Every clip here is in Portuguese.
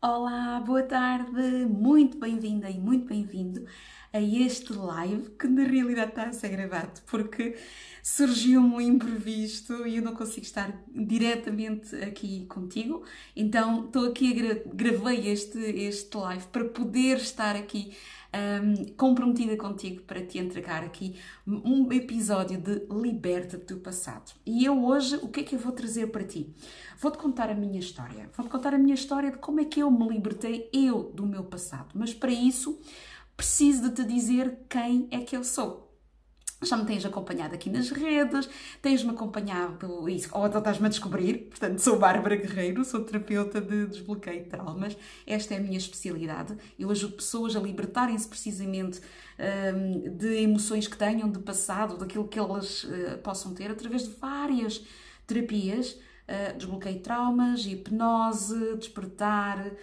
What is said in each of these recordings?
Olá, boa tarde, muito bem-vinda e muito bem-vindo a este live que na realidade está a ser gravado porque surgiu-me um imprevisto e eu não consigo estar diretamente aqui contigo, então estou aqui, gravei este live para poder estar aqui comprometida contigo para te entregar aqui um episódio de Liberta-te do Passado. E eu hoje, o que é que eu vou trazer para ti? Vou-te contar a minha história. Vou-te contar a minha história de como é que eu me libertei do meu passado. Mas para isso, preciso de te dizer quem é que eu sou. Já me tens acompanhado aqui nas redes, tens-me acompanhado, ou estás-me a descobrir, portanto sou Bárbara Guerreiro, sou terapeuta de desbloqueio de traumas, esta é a minha especialidade, eu ajudo pessoas a libertarem-se precisamente de emoções que tenham, de passado, daquilo que elas possam ter, através de várias terapias, desbloqueio de traumas, hipnose, despertar,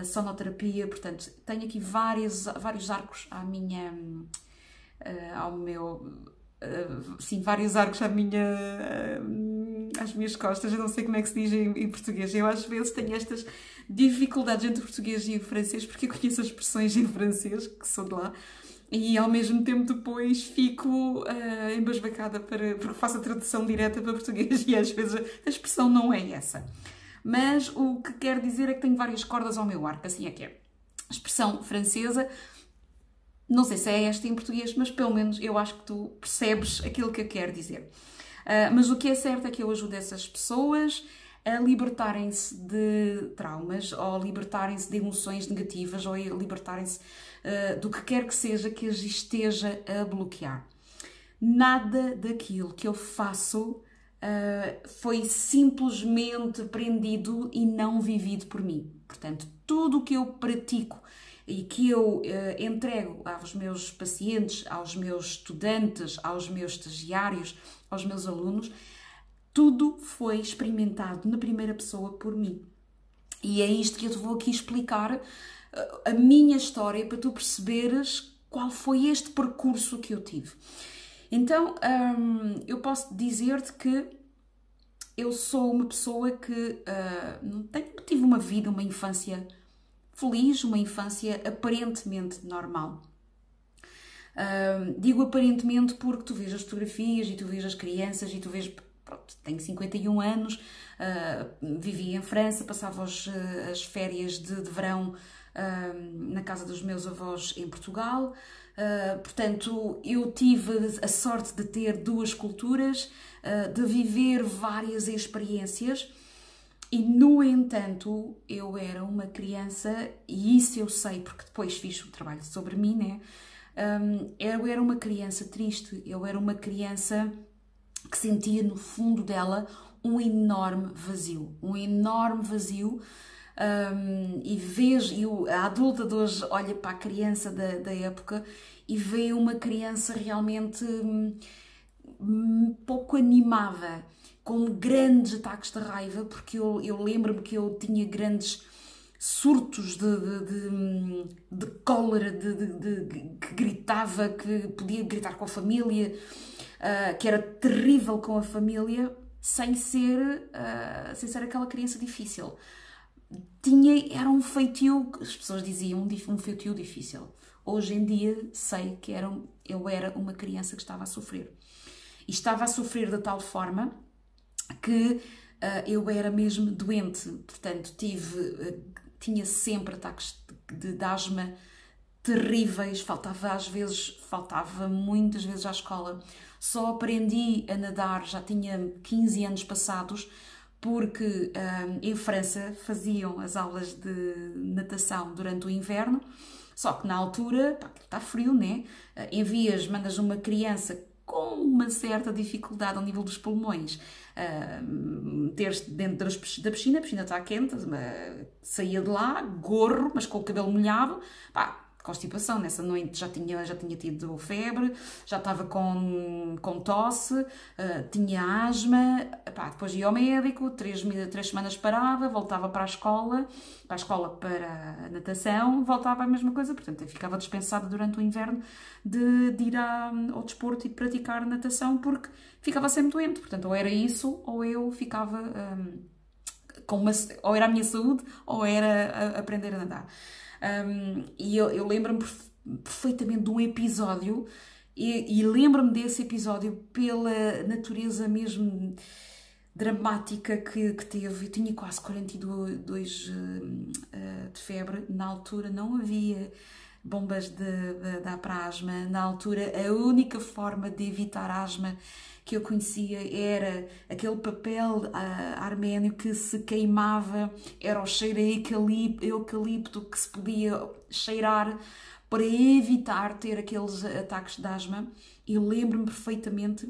sonoterapia, portanto tenho aqui vários arcos vários arcos às minhas costas, eu não sei como é que se diz em português, eu às vezes tenho estas dificuldades entre o português e o francês, porque eu conheço as expressões em francês, que sou de lá, e ao mesmo tempo depois fico embasbacada porque faço a tradução direta para português e às vezes a expressão não é essa. Mas o que quero dizer é que tenho várias cordas ao meu arco, assim é que é. A expressão francesa, não sei se é esta em português, mas pelo menos eu acho que tu percebes aquilo que eu quero dizer. Mas o que é certo é que eu ajudo essas pessoas a libertarem-se de traumas, ou a libertarem-se de emoções negativas, ou a libertarem-se do que quer que seja que as esteja a bloquear. Nada daquilo que eu faço foi simplesmente aprendido e não vivido por mim. Portanto, tudo o que eu pratico e que eu entrego aos meus pacientes, aos meus estudantes, aos meus estagiários, aos meus alunos, tudo foi experimentado na primeira pessoa por mim. E é isto que eu te vou aqui explicar, a minha história, para tu perceberes qual foi este percurso que eu tive. Então, eu posso dizer-te que eu sou uma pessoa que tive uma vida, uma infância feliz, uma infância aparentemente normal. Digo aparentemente porque tu vês as fotografias e tu vês as crianças e tu vês, pronto, tenho 51 anos, vivi em França, passava as férias de verão na casa dos meus avós em Portugal, portanto eu tive a sorte de ter duas culturas, de viver várias experiências. E, no entanto, eu era uma criança, e isso eu sei porque depois fiz um trabalho sobre mim, né? Eu era uma criança triste, eu era uma criança que sentia no fundo dela um enorme vazio. A adulta de hoje olha para a criança da época e vê uma criança realmente pouco animada, com grandes ataques de raiva, porque eu lembro-me que eu tinha grandes surtos de cólera, que gritava, que podia gritar com a família, que era terrível com a família, sem ser aquela criança difícil. Era um feitio, as pessoas diziam, um feitio difícil. Hoje em dia sei que eu era uma criança que estava a sofrer. E estava a sofrer de tal forma que eu era mesmo doente, portanto tinha sempre ataques de asma terríveis, faltava muitas vezes à escola. Só aprendi a nadar, já tinha 15 anos passados, porque em França faziam as aulas de natação durante o inverno, só que na altura, está frio, né? Mandas uma criança com uma certa dificuldade ao nível dos pulmões, meter-se dentro da piscina, a piscina está quente, saía de lá, gorro, mas com o cabelo molhado, constipação, nessa noite já tinha tido febre, já estava com tosse, tinha asma, depois ia ao médico, 3 semanas parava, voltava para a escola para a natação, voltava a mesma coisa, portanto eu ficava dispensada durante o inverno de ir ao desporto e praticar natação, porque ficava sempre doente, portanto ou era isso ou eu ficava ou era a minha saúde ou era aprender a nadar. E eu lembro-me perfeitamente de um episódio e lembro-me desse episódio pela natureza mesmo dramática que teve. Eu tinha quase 42 de febre. Na altura não havia bombas de dar para asma. Na altura a única forma de evitar asma que eu conhecia era aquele papel arménio que se queimava, era o cheiro a eucalipto que se podia cheirar para evitar ter aqueles ataques de asma. E lembro-me perfeitamente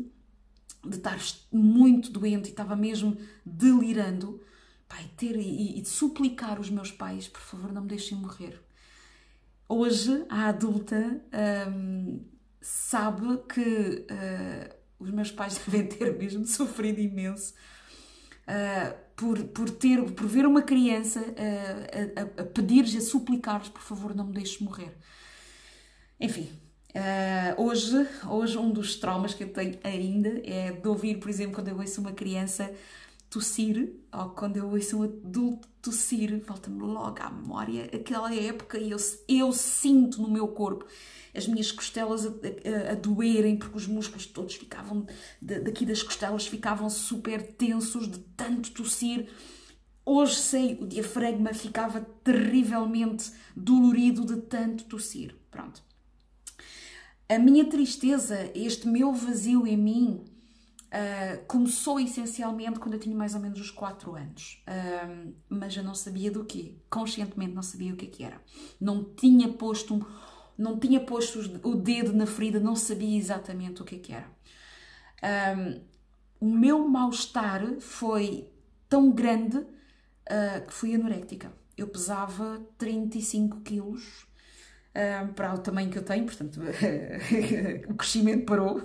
de estar muito doente e estava mesmo delirando, e de suplicar os meus pais, por favor, não me deixem morrer. Hoje, a adulta sabe que os meus pais devem ter mesmo sofrido imenso por ver uma criança a pedir-lhes, a suplicar-lhes, por favor, não me deixes morrer. Enfim, hoje um dos traumas que eu tenho ainda é de ouvir, por exemplo, quando eu ouço uma criança tossir, ou quando eu ouço um adulto tossir, volta-me logo à memória aquela época e eu sinto no meu corpo as minhas costelas a doerem, porque os músculos todos ficavam, daqui das costelas ficavam super tensos de tanto tossir. Hoje sei, o diafragma ficava terrivelmente dolorido de tanto tossir. Pronto. A minha tristeza, este meu vazio em mim, começou essencialmente quando eu tinha mais ou menos os 4 anos. Mas eu não sabia do quê. Conscientemente não sabia o que era. Não tinha posto o dedo na ferida, não sabia exatamente o que era. O meu mal-estar foi tão grande que fui anoréctica. Eu pesava 35 quilos. Para o tamanho que eu tenho, portanto, o crescimento parou,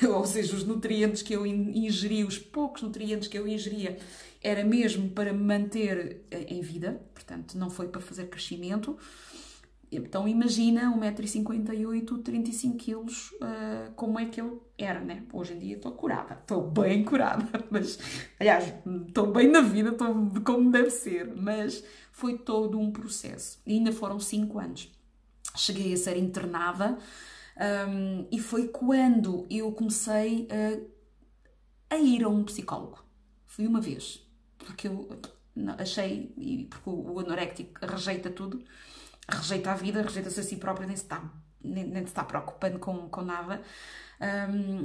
ou seja, os nutrientes que eu ingeria, os poucos nutrientes que eu ingeria, era mesmo para me manter em vida, portanto, não foi para fazer crescimento. Então, imagina 1,58m, 35 kg, como é que eu era, né? Hoje em dia estou curada, estou bem curada, mas, aliás, estou bem na vida, estou como deve ser, mas foi todo um processo, e ainda foram 5 anos. Cheguei a ser internada e foi quando eu comecei a ir a um psicólogo. Fui uma vez, porque eu achei, porque o anoréctico rejeita tudo, rejeita a vida, rejeita-se a si próprio, nem se está preocupando com nada.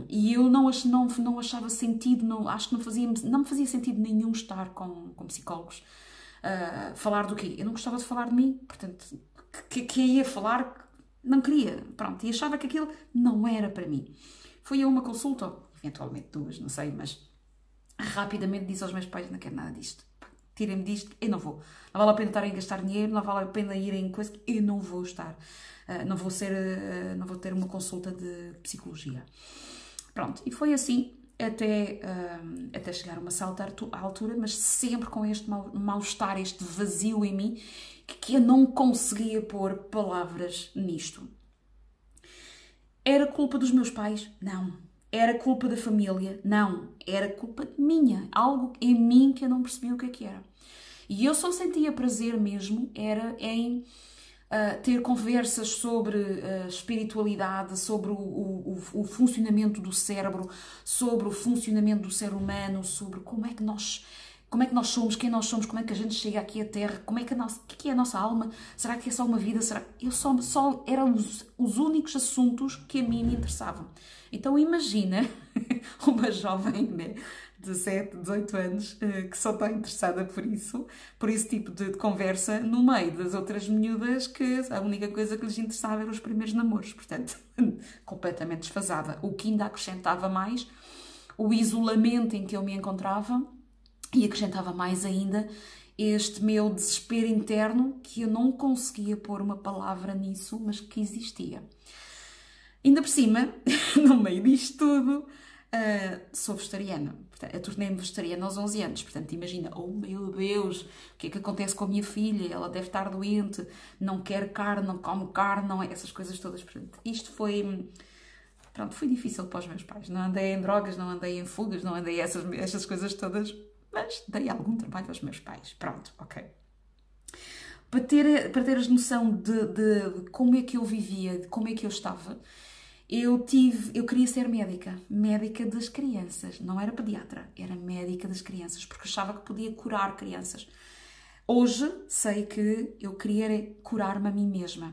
E eu não achava sentido, acho que não me fazia sentido nenhum estar com psicólogos. Falar do quê? Eu não gostava de falar de mim, portanto... que ia falar, não queria, pronto, e achava que aquilo não era para mim. Fui a uma consulta, ou eventualmente 2, não sei, mas rapidamente disse aos meus pais, não quero nada disto, tirem-me disto, eu não vou. Não vale a pena estarem a gastar dinheiro, não vale a pena ir em coisa, eu não vou estar, não vou ter uma consulta de psicologia. Pronto, e foi assim até chegar a uma certa altura, mas sempre com este mal-estar, este vazio em mim, que eu não conseguia pôr palavras nisto. Era culpa dos meus pais? Não. Era culpa da família? Não. Era culpa minha. Algo em mim que eu não percebia o que era. E eu só sentia prazer mesmo em ter conversas sobre espiritualidade, sobre o funcionamento do cérebro, sobre o funcionamento do ser humano, sobre como é que nós somos, quem nós somos, como é que a gente chega aqui à Terra, o que é a nossa alma, será que é só uma vida, eram os únicos assuntos que a mim me interessavam. Então imagina uma jovem, né, de 17, 18 anos, que só está interessada por esse tipo de conversa, no meio das outras miúdas que a única coisa que lhes interessava eram os primeiros namoros, portanto, completamente desfasada. O que ainda acrescentava mais o isolamento em que eu me encontrava, e acrescentava mais ainda este meu desespero interno, que eu não conseguia pôr uma palavra nisso, mas que existia. Ainda por cima, no meio disto tudo, sou vegetariana. Eu tornei-me vegetariana aos 11 anos. Portanto, imagina, oh meu Deus, o que é que acontece com a minha filha? Ela deve estar doente, não quer carne, não come carne, não é? Essas coisas todas. Portanto, isto foi difícil para os meus pais. Não andei em drogas, não andei em fugas, não andei essas coisas todas. mas dei algum trabalho aos meus pais. Pronto, ok. Para teres noção de como é que eu vivia, de como é que eu estava, eu queria ser médica das crianças. Não era pediatra, era médica das crianças, porque achava que podia curar crianças. Hoje sei que eu queria curar-me a mim mesma.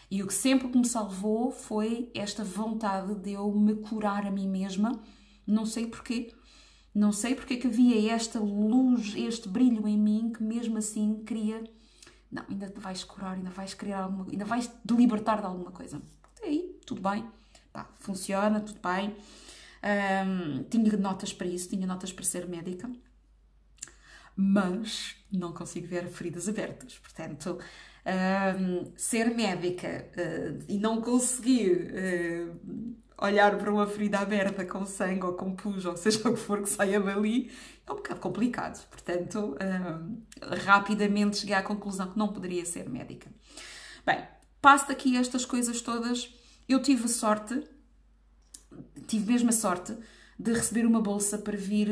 E o que sempre me salvou foi esta vontade de eu me curar a mim mesma. Não sei porquê. Não sei porque é que havia esta luz, este brilho em mim, que mesmo assim queria... Não, ainda te vais curar, ainda vais criar alguma coisa, ainda vais te libertar de alguma coisa. Até aí, tudo bem. Pá, funciona, tudo bem. Tinha notas para isso, tinha notas para ser médica. Mas não consigo ver feridas abertas. Portanto, ser médica e não conseguir olhar para uma ferida aberta com sangue ou com pus, ou seja o que for que saia dali, é um bocado complicado. Portanto, rapidamente cheguei à conclusão que não poderia ser médica. Bem, passo daqui estas coisas todas. Eu tive mesmo a sorte de receber uma bolsa para vir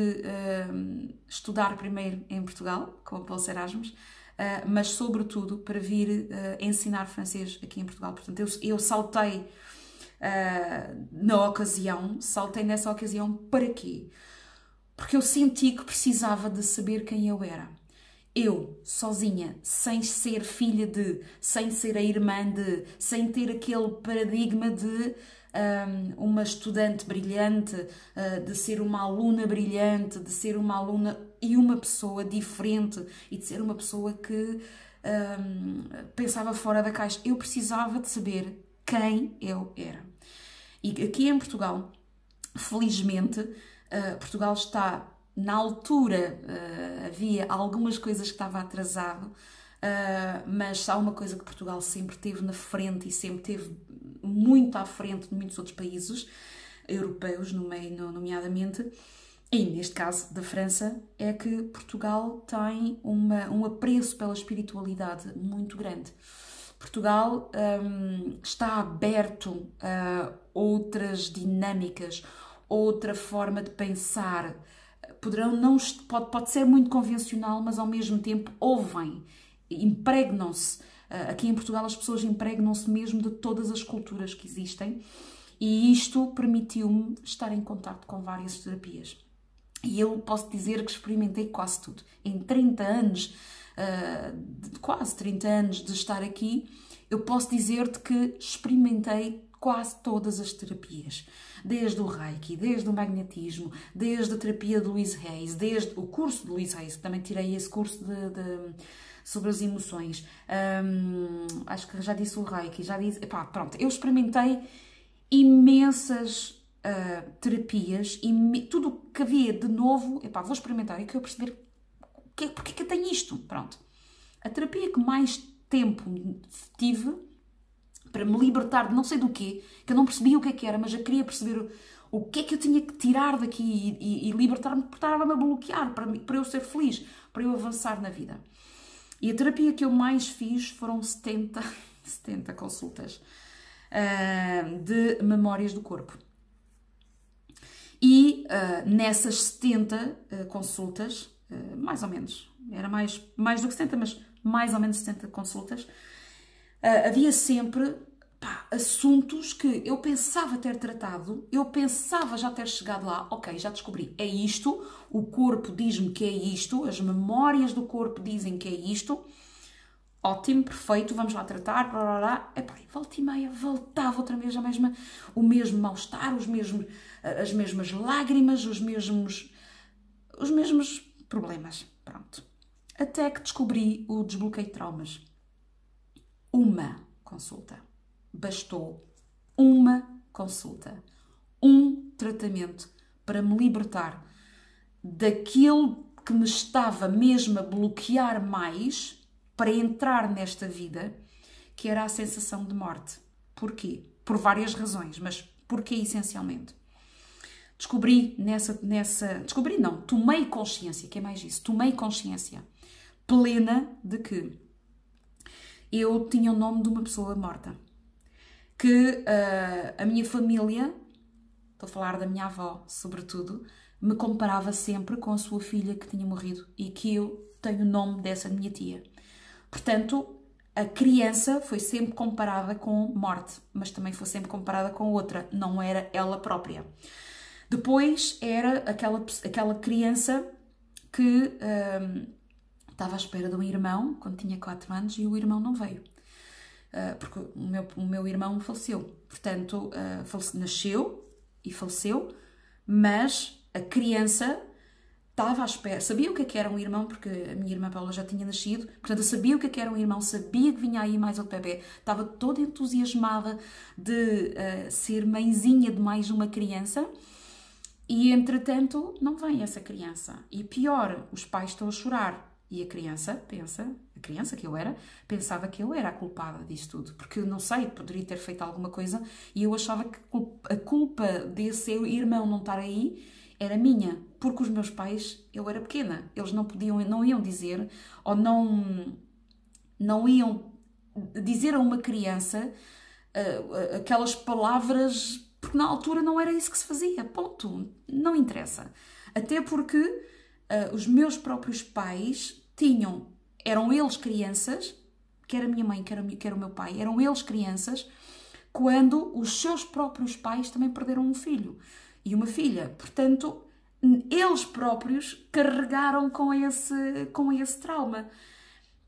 estudar primeiro em Portugal, com a bolsa Erasmus, mas sobretudo para vir ensinar francês aqui em Portugal. Portanto, eu saltei saltei nessa ocasião para quê? Porque eu senti que precisava de saber quem eu era. Eu, sozinha, sem ser filha de, sem ser a irmã de, sem ter aquele paradigma de uma estudante brilhante, de ser uma aluna brilhante, de ser uma aluna e uma pessoa diferente e de ser uma pessoa que pensava fora da caixa. Eu precisava de saber quem eu era. E aqui em Portugal, felizmente, Portugal está na altura, havia algumas coisas que estava atrasado, mas há uma coisa que Portugal sempre teve na frente e sempre teve muito à frente de muitos outros países europeus, nomeadamente, e neste caso da França, é que Portugal tem um apreço pela espiritualidade muito grande. Portugal está aberto a outras dinâmicas, outra forma de pensar. Pode ser muito convencional, mas ao mesmo tempo ouvem, impregnam-se. Aqui em Portugal as pessoas impregnam-se mesmo de todas as culturas que existem e isto permitiu-me estar em contacto com várias terapias. E eu posso dizer que experimentei quase tudo. Em 30 anos, quase 30 anos de estar aqui, eu posso dizer-te que experimentei quase todas as terapias. Desde o Reiki, desde o magnetismo, desde a terapia de Louise Hay, desde o curso de Louise Hay, também tirei esse curso sobre as emoções. Acho que já disse o Reiki, já disse... Epá, pronto, eu experimentei imensas terapias e tudo o que havia de novo, epá, vou experimentar e que eu perceber porque é que eu tenho isto. Pronto. A terapia que mais tempo tive para me libertar de não sei do quê, que eu não percebia o que é que era, mas eu queria perceber o que é que eu tinha que tirar daqui e libertar-me, porque estava-me a bloquear para eu ser feliz, para eu avançar na vida. E a terapia que eu mais fiz foram 70 consultas de memórias do corpo. E nessas 70 consultas, mais ou menos, era mais do que 70, mas mais ou menos 70 consultas, havia sempre assuntos que eu pensava ter tratado, eu pensava já ter chegado lá, ok, já descobri, é isto, o corpo diz-me que é isto, as memórias do corpo dizem que é isto, ótimo, perfeito, vamos lá tratar, blá, blá, blá. Epá, volta e meia, voltava outra vez o mesmo mal-estar, as mesmas lágrimas, os mesmos problemas, pronto. Até que descobri o desbloqueio de traumas. Uma consulta. Bastou uma consulta. Um tratamento para me libertar daquilo que me estava mesmo a bloquear mais para entrar nesta vida, que era a sensação de morte. Porquê? Por várias razões, mas porquê essencialmente? Tomei consciência, que é mais isso, tomei consciência plena de que eu tinha o nome de uma pessoa morta. Que a minha família, estou a falar da minha avó, sobretudo, me comparava sempre com a sua filha que tinha morrido e que eu tenho o nome dessa minha tia. Portanto, a criança foi sempre comparada com morte, mas também foi sempre comparada com outra, não era ela própria. Depois era aquela criança que estava à espera de um irmão quando tinha 4 anos e o irmão não veio. Porque o meu irmão faleceu. Portanto, nasceu e faleceu, mas a criança estava à espera, sabia o que era um irmão, porque a minha irmã Paula já tinha nascido, portanto eu sabia o que era um irmão, sabia que vinha aí mais outro bebê, estava toda entusiasmada de ser mãezinha de mais uma criança e entretanto não vem essa criança. E pior, os pais estão a chorar e a criança pensa, a criança que eu era, pensava que eu era a culpada disso tudo, porque eu não sei, poderia ter feito alguma coisa e eu achava que a culpa desse irmão não estar aí era minha, porque os meus pais, eu era pequena, eles não iam dizer, ou não iam dizer a uma criança aquelas palavras, porque na altura não era isso que se fazia, ponto, não interessa. Até porque os meus próprios pais eram eles crianças, quer a minha mãe, quer o meu pai, eram eles crianças, quando os seus próprios pais também perderam um filho e uma filha. Portanto, eles próprios carregaram com esse trauma.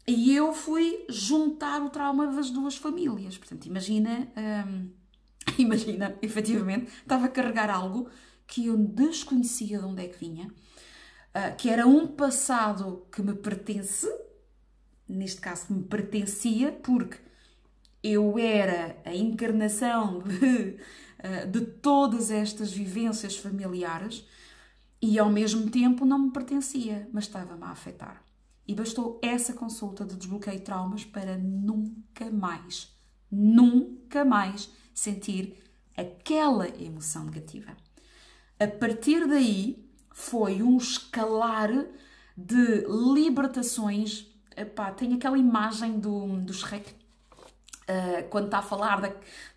E eu fui juntar o trauma das duas famílias. Portanto, imagina, efetivamente, estava a carregar algo que eu desconhecia de onde é que vinha, que era um passado que me pertence, neste caso que me pertencia, porque eu era a encarnação de todas estas vivências familiares e ao mesmo tempo não me pertencia, mas estava-me a afetar. E bastou essa consulta de desbloqueio de traumas para nunca mais sentir aquela emoção negativa. A partir daí foi um escalar de libertações. Epá, tem aquela imagem do Shrek, quando está a falar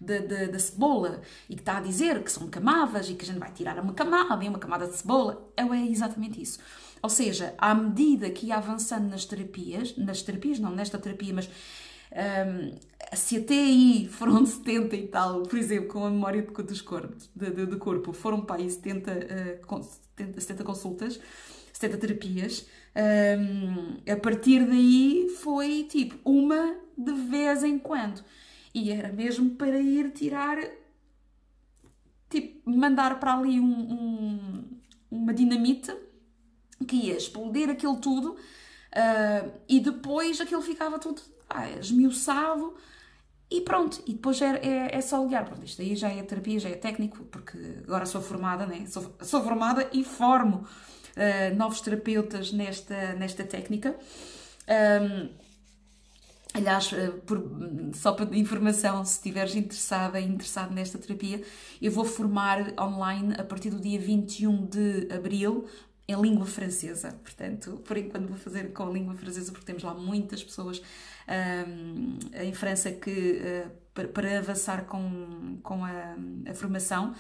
da cebola e que está a dizer que são camadas e que a gente vai tirar uma camada e uma camada de cebola. É exatamente isso. Ou seja, à medida que ia avançando nesta terapia, mas se até aí foram 70 e tal, por exemplo, com a memória do corpo, foram para aí 70 consultas, 70 terapias, a partir daí foi tipo uma de vez em quando. E era mesmo para ir tirar, tipo, mandar para ali uma dinamite que ia explodir aquilo tudo, e depois aquilo ficava tudo esmiuçado e pronto. E depois é só olhar, pronto, isto aí já é terapia, já é técnico, porque agora sou formada, né? Sou formada e formo novos terapeutas nesta técnica. Aliás, só para informação, se estiveres interessado nesta terapia, eu vou formar online a partir do dia 21 de abril em língua francesa. Portanto, por enquanto vou fazer com a língua francesa, porque temos lá muitas pessoas em França que, para avançar com a formação.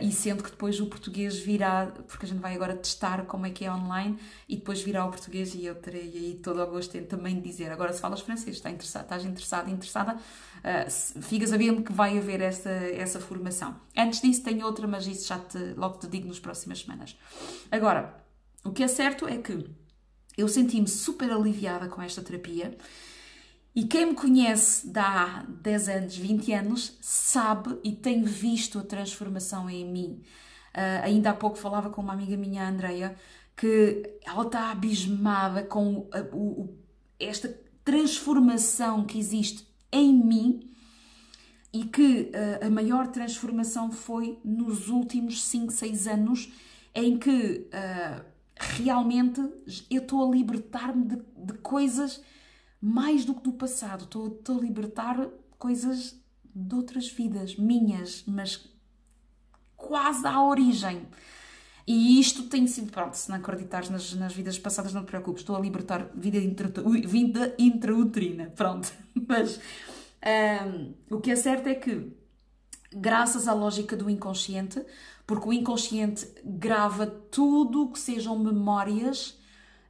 E sendo que depois o português virá, porque a gente vai agora testar como é que é online, e depois virá o português e eu terei aí todo o gosto em também dizer. Agora, se falas francês, estás interessada, fica sabendo que vai haver essa formação. Antes disso tenho outra, mas isso logo te digo nas próximas semanas. Agora, o que é certo é que eu senti-me super aliviada com esta terapia. E quem me conhece de há 10 anos, 20 anos, sabe e tem visto a transformação em mim. Ainda há pouco falava com uma amiga minha, a Andreia, que ela está abismada com esta transformação que existe em mim e que a maior transformação foi nos últimos 5, 6 anos em que realmente eu estou a libertar-me de coisas mais do que do passado. Estou a libertar coisas de outras vidas, minhas, mas quase à origem. E isto tem sido, pronto, se não acreditares nas vidas passadas, não te preocupes, estou a libertar vida intrauterina, pronto. Mas o que é certo é que graças à lógica do inconsciente, porque o inconsciente grava tudo o que sejam memórias,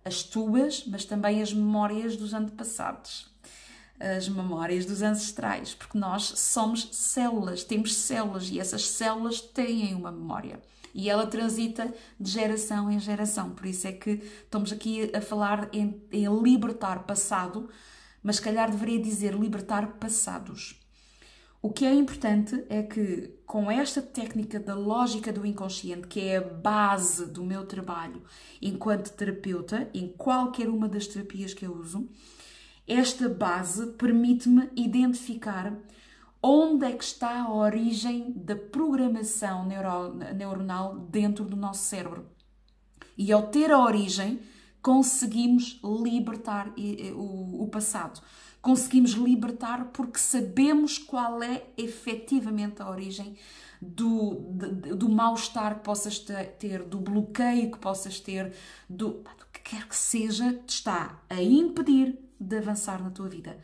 as tuas, mas também as memórias dos antepassados, as memórias dos ancestrais, porque nós somos células, temos células e essas células têm uma memória e ela transita de geração em geração. Por isso é que estamos aqui a falar em libertar passado, mas se calhar deveria dizer libertar passados. O que é importante é que com esta técnica da lógica do inconsciente, que é a base do meu trabalho enquanto terapeuta, em qualquer uma das terapias que eu uso, esta base permite-me identificar onde é que está a origem da programação neuronal dentro do nosso cérebro. E ao ter a origem, conseguimos libertar o passado. Conseguimos libertar porque sabemos qual é efetivamente a origem do mal-estar que possas ter, do bloqueio que possas ter, do que quer que seja, te está a impedir de avançar na tua vida,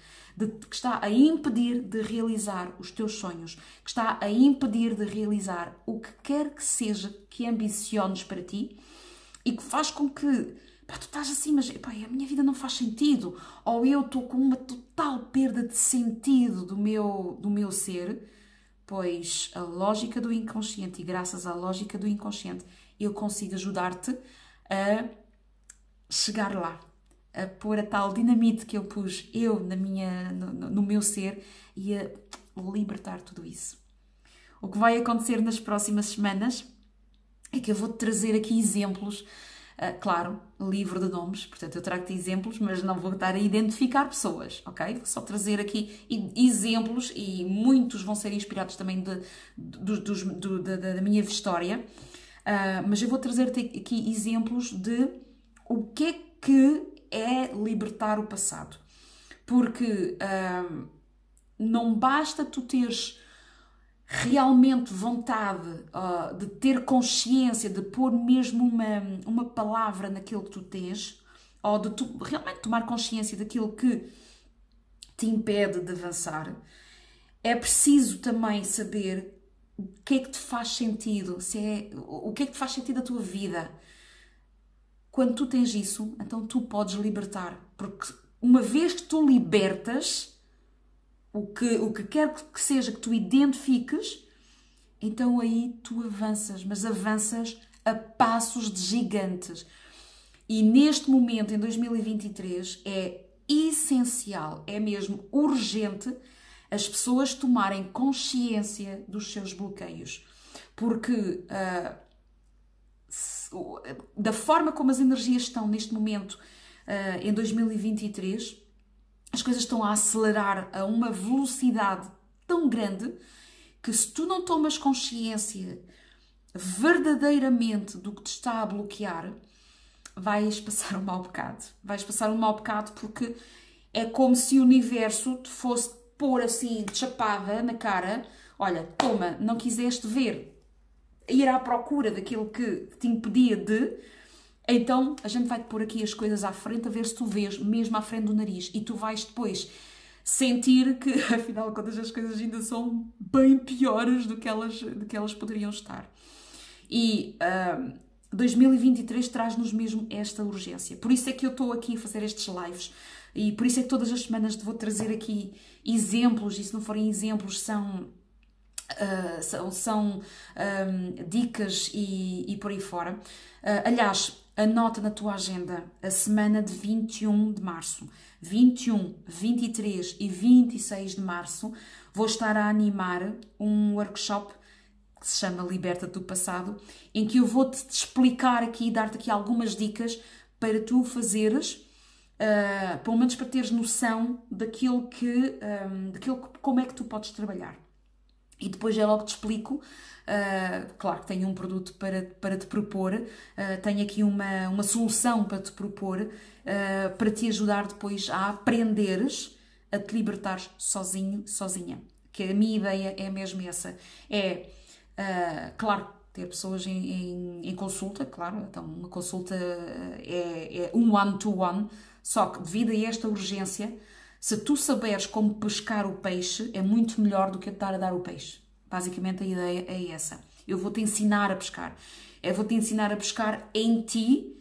que está a impedir de realizar os teus sonhos, que está a impedir de realizar o que quer que seja que ambiciones para ti e que faz com que tu estás assim, mas a minha vida não faz sentido, ou eu estou com uma total perda de sentido do meu ser, pois a lógica do inconsciente, e graças à lógica do inconsciente, eu consigo ajudar-te a chegar lá, a pôr a tal dinamite que eu pus no meu ser e a libertar tudo isso. O que vai acontecer nas próximas semanas é que eu vou-te trazer aqui exemplos. Claro, livro de nomes, portanto eu trago-te exemplos, mas não vou estar a identificar pessoas, ok? Vou só trazer aqui exemplos e muitos vão ser inspirados também da minha história, mas eu vou trazer-te aqui exemplos de o que é libertar o passado. Porque não basta tu teres realmente vontade de ter consciência, de pôr mesmo uma palavra naquilo que tu tens, ou de tu realmente tomar consciência daquilo que te impede de avançar, é preciso também saber o que é que te faz sentido, o que é que te faz sentido a tua vida. Quando tu tens isso, então tu podes libertar, porque uma vez que tu libertas o que quer que seja que tu identifiques, então aí tu avanças, mas avanças a passos de gigantes. E neste momento, em 2023, é essencial, é mesmo urgente as pessoas tomarem consciência dos seus bloqueios. Porque da forma como as energias estão neste momento, em 2023, as coisas estão a acelerar a uma velocidade tão grande que se tu não tomas consciência verdadeiramente do que te está a bloquear, vais passar um mau bocado. Vais passar um mau bocado porque é como se o universo te fosse pôr assim de chapada na cara. Olha, toma, não quiseste ver, ir à procura daquilo que te impedia de... Então, a gente vai-te pôr aqui as coisas à frente, a ver se tu vês mesmo à frente do nariz. E tu vais depois sentir que, afinal de contas, as coisas ainda são bem piores do que elas poderiam estar. E 2023 traz-nos mesmo esta urgência. Por isso é que eu estou aqui a fazer estes lives. E por isso é que todas as semanas te vou trazer aqui exemplos. E se não forem exemplos, são dicas e por aí fora. Aliás, anota na tua agenda a semana de 21 de março. 21, 23 e 26 de março vou estar a animar um workshop que se chama Liberta-te do Passado, em que eu vou-te explicar aqui, dar-te aqui algumas dicas para tu fazeres, pelo menos para teres noção daquilo como é que tu podes trabalhar. E depois já logo te explico. Claro que tenho um produto para te propor, tenho aqui uma solução para te propor, para te ajudar depois a aprenderes a te libertares sozinho, sozinha. Que a minha ideia é mesmo essa. Claro, ter pessoas em consulta, claro, então uma consulta é um one-to-one, só que devido a esta urgência, se tu saberes como pescar o peixe, é muito melhor do que eu estar a dar o peixe. Basicamente a ideia é essa. Eu vou-te ensinar a pescar. Eu vou-te ensinar a pescar em ti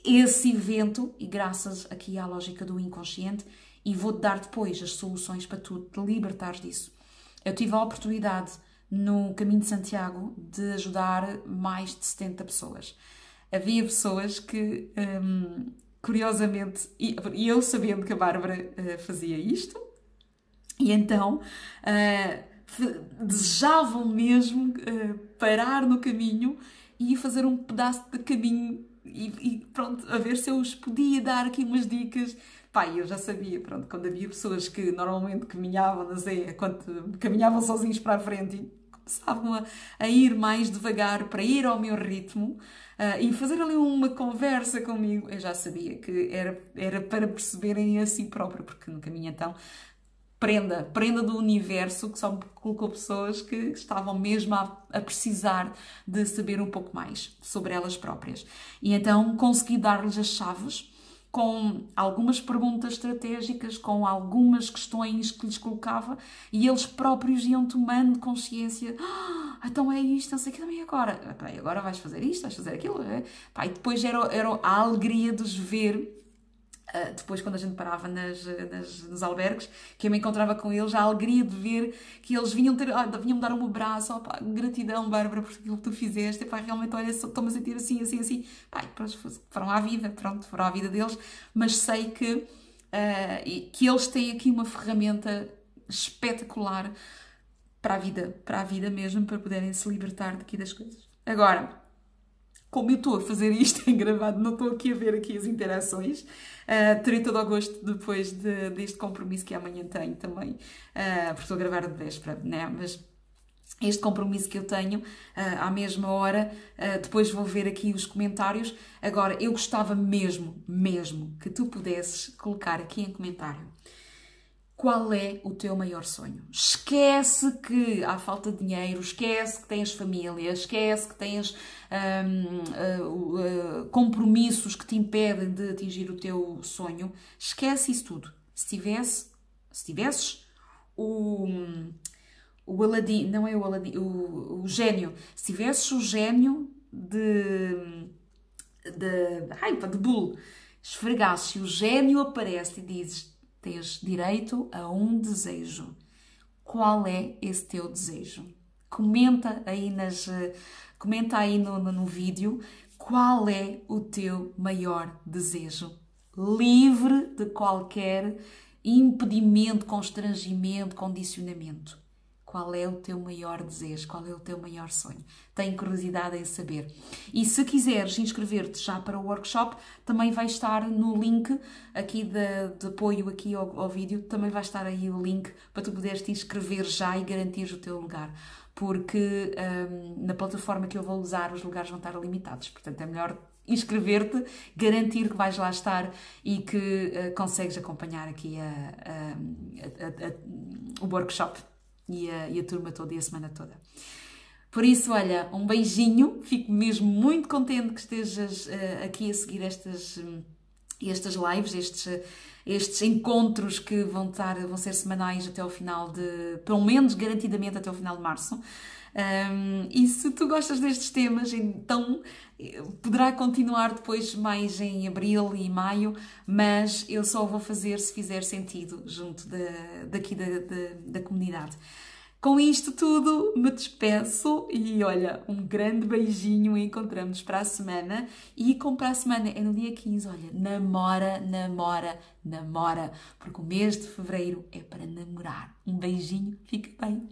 esse evento, e graças aqui à lógica do inconsciente, e vou-te dar depois as soluções para tu te libertares disso. Eu tive a oportunidade no Caminho de Santiago de ajudar mais de 70 pessoas. Havia pessoas que, curiosamente, e eu sabendo que a Bárbara fazia isto, e então desejavam mesmo parar no caminho e fazer um pedaço de caminho e pronto, a ver se eu os podia dar aqui umas dicas. Pá, eu já sabia, pronto, quando havia pessoas que normalmente caminhavam na Zé, quando caminhavam sozinhos para a frente e começavam a ir mais devagar para ir ao meu ritmo e fazer ali uma conversa comigo, eu já sabia que era para perceberem a si próprio, porque no caminho então prenda do universo que só me colocou pessoas que estavam mesmo a precisar de saber um pouco mais sobre elas próprias. E então consegui dar-lhes as chaves com algumas perguntas estratégicas, com algumas questões que lhes colocava e eles próprios iam tomando consciência. Então é isto, não sei o que também agora. Agora vais fazer isto, vais fazer aquilo. E depois era a alegria de os ver. Depois, quando a gente parava nos albergues, que eu me encontrava com eles, a alegria de ver que eles vinham dar um abraço, gratidão, Bárbara, por aquilo que tu fizeste, realmente, olha, estou-me a sentir assim, assim, assim. Depois foram à vida, foram à vida deles, mas sei que eles têm aqui uma ferramenta espetacular para a vida mesmo, para poderem se libertar daqui das coisas. Agora, como eu estou a fazer isto em gravado, não estou aqui a ver aqui as interações, terei todo o gosto depois deste compromisso que amanhã tenho também, porque estou a gravar de véspera, né? Mas este compromisso que eu tenho à mesma hora, depois vou ver aqui os comentários. Agora, eu gostava mesmo que tu pudesses colocar aqui em comentário qual é o teu maior sonho. Esquece que há falta de dinheiro, esquece que tens família, esquece que tens compromissos que te impedem de atingir o teu sonho. Esquece isso tudo. Se tivesses o Aladim, não é o Aladim, o gênio. Se tivesses o gênio de Bull, esfregasses, o gênio aparece e dizes: tens direito a um desejo. Qual é esse teu desejo? Comenta aí no vídeo qual é o teu maior desejo. Livre de qualquer impedimento, constrangimento, condicionamento. Qual é o teu maior desejo? Qual é o teu maior sonho? Tenho curiosidade em saber. E se quiseres inscrever-te já para o workshop, também vai estar no link aqui de apoio aqui ao vídeo, também vai estar aí o link para tu poderes te inscrever já e garantires o teu lugar. Porque na plataforma que eu vou usar os lugares vão estar limitados. Portanto, é melhor inscrever-te, garantir que vais lá estar e que consegues acompanhar aqui o workshop. E a turma toda e a semana toda. Por isso, olha, um beijinho. Fico mesmo muito contente que estejas aqui a seguir estas lives, estes encontros que vão ser semanais até ao final pelo menos garantidamente até ao final de março. E se tu gostas destes temas, então poderá continuar depois mais em abril e maio, mas eu só vou fazer se fizer sentido junto daqui da comunidade. Com isto tudo, me despeço e olha, um grande beijinho e encontramos para a semana. E como para a semana é no dia 15, olha, namora, porque o mês de fevereiro é para namorar. Um beijinho, fica bem.